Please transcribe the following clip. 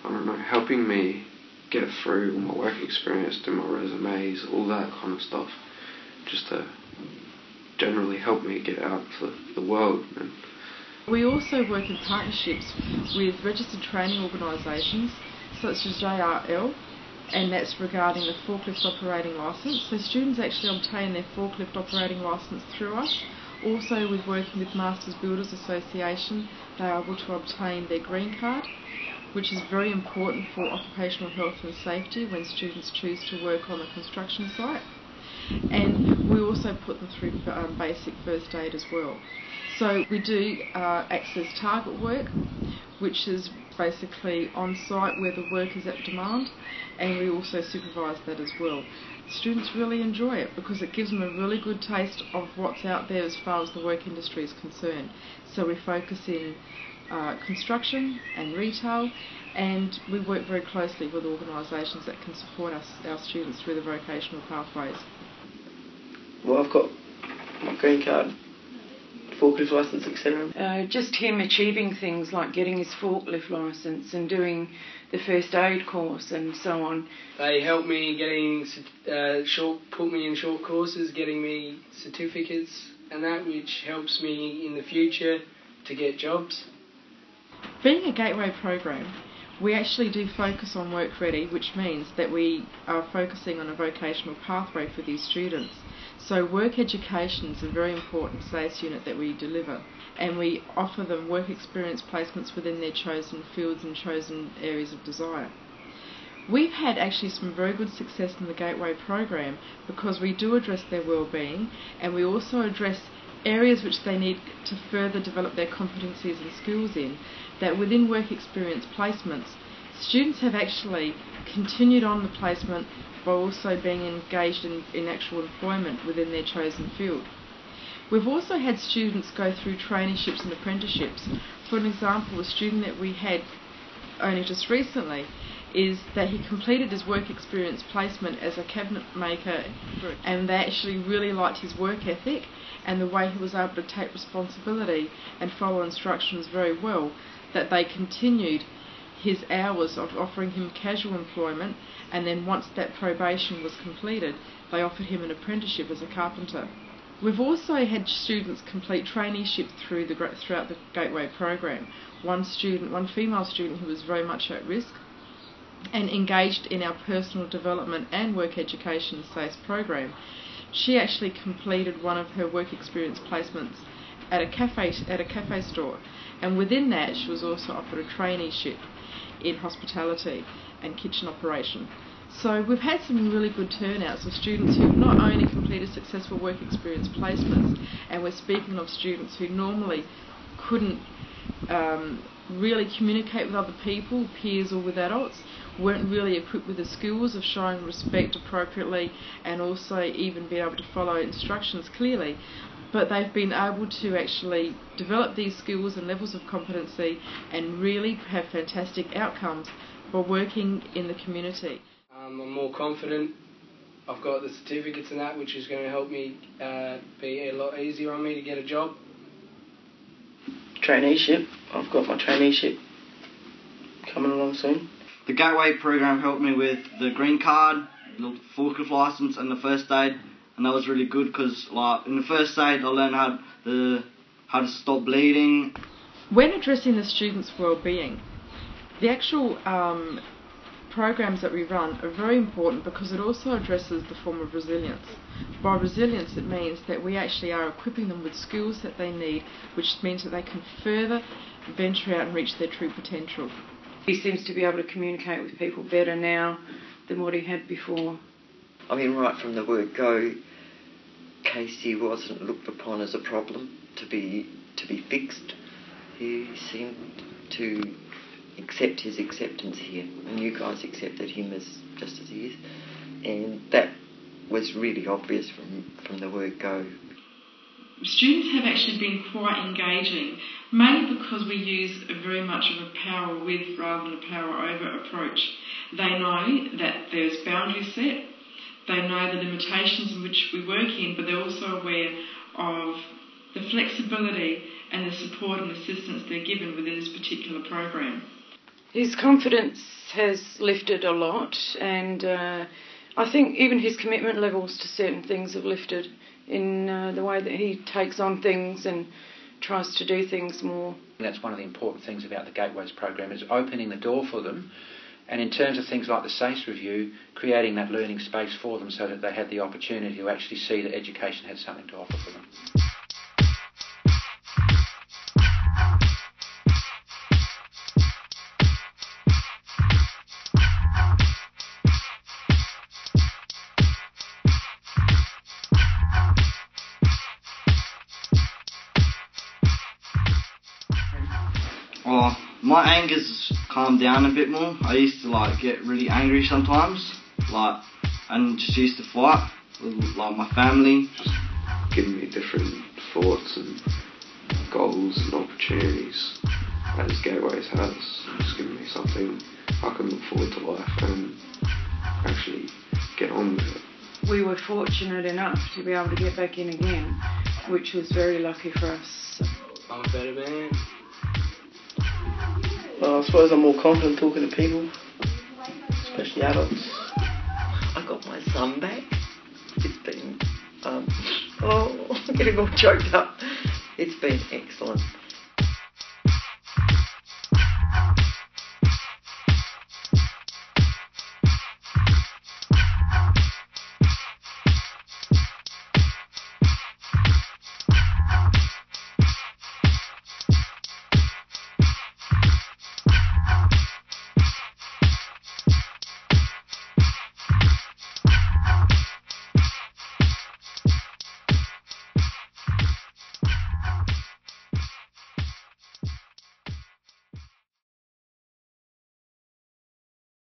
I don't know, helping me get through all my work experience, do my resumes, all that kind of stuff, just to generally help me get out to the world. We also work in partnerships with registered training organisations such as JRL, and that's regarding the forklift operating licence. So students actually obtain their forklift operating licence through us. Also, with working with Masters Builders Association, they are able to obtain their green card, which is very important for occupational health and safety when students choose to work on a construction site. And we also put them through basic first aid as well. So we do access target work, which is basically on site where the work is at demand, and we also supervise that as well. Students really enjoy it because it gives them a really good taste of what's out there as far as the work industry is concerned. So we focus in construction and retail, and we work very closely with organisations that can support our students through the vocational pathways. Well, I've got my green card, forklift licence, etc. Just him achieving things like getting his forklift licence and doing the first aid course and so on. They help me put me in short courses, getting me certificates and that, which helps me in the future to get jobs. Being a gateway program, we actually do focus on work ready, which means that we are focusing on a vocational pathway for these students. So work education is a very important SACE unit that we deliver, and we offer them work experience placements within their chosen fields and chosen areas of desire. We've had actually some very good success in the Gateway program because we do address their well-being, and we also address areas which they need to further develop their competencies and skills in, that within work experience placements, students have actually continued on the placement by also being engaged in actual employment within their chosen field. We've also had students go through traineeships and apprenticeships. For an example, a student that we had only just recently is that he completed his work experience placement as a cabinet maker, and they actually really liked his work ethic and the way he was able to take responsibility and follow instructions very well, that they continued his hours of offering him casual employment, and then once that probation was completed, they offered him an apprenticeship as a carpenter. We've also had students complete traineeship throughout the Gateway program. One female student who was very much at risk and engaged in our personal development and work education SACE program, she actually completed one of her work experience placements at a cafe store, and within that she was also offered a traineeship in hospitality and kitchen operation. So we've had some really good turnouts of students who not only completed successful work experience placements, and we're speaking of students who normally couldn't really communicate with other people, peers or with adults, weren't really equipped with the skills of showing respect appropriately and also even being able to follow instructions clearly. But they've been able to actually develop these skills and levels of competency and really have fantastic outcomes by working in the community. I'm more confident. I've got the certificates and that, which is going to help me be a lot easier on me to get a job. Traineeship. I've got my traineeship coming along soon. The Gateway program helped me with the green card, the forklift licence and the first aid, and that was really good because like in the first aid I learned how to stop bleeding. When addressing the students' well-being, the actual programs that we run are very important because it also addresses the form of resilience. By resilience it means that we actually are equipping them with skills that they need, which means that they can further venture out and reach their true potential. He seems to be able to communicate with people better now than what he had before. I mean, right from the word go, Casey wasn't looked upon as a problem to be fixed. He seemed to accept his acceptance here, and you guys accepted him just as he is, and that was really obvious from the word go. Students have actually been quite engaging, mainly because we use very much of a power with rather than a power over approach. They know that there's boundaries set, they know the limitations in which we work in, but they're also aware of the flexibility and the support and assistance they're given within this particular program. His confidence has lifted a lot, and I think even his commitment levels to certain things have lifted in the way that he takes on things and tries to do things more. That's one of the important things about the Gateways program, is opening the door for them, and in terms of things like the SACE review, creating that learning space for them so that they had the opportunity to actually see that education had something to offer for them. Oh, my anger's calmed down a bit more. I used to get really angry sometimes, and just used to fight with my family. Just giving me different thoughts and goals and opportunities as Gateways has. Just giving me something I can look forward to life and actually get on with it. We were fortunate enough to be able to get back in again, which was very lucky for us. I'm a better man. Well, I suppose I'm more confident talking to people, especially adults. I got my son back. It's been, I'm getting all choked up. It's been excellent.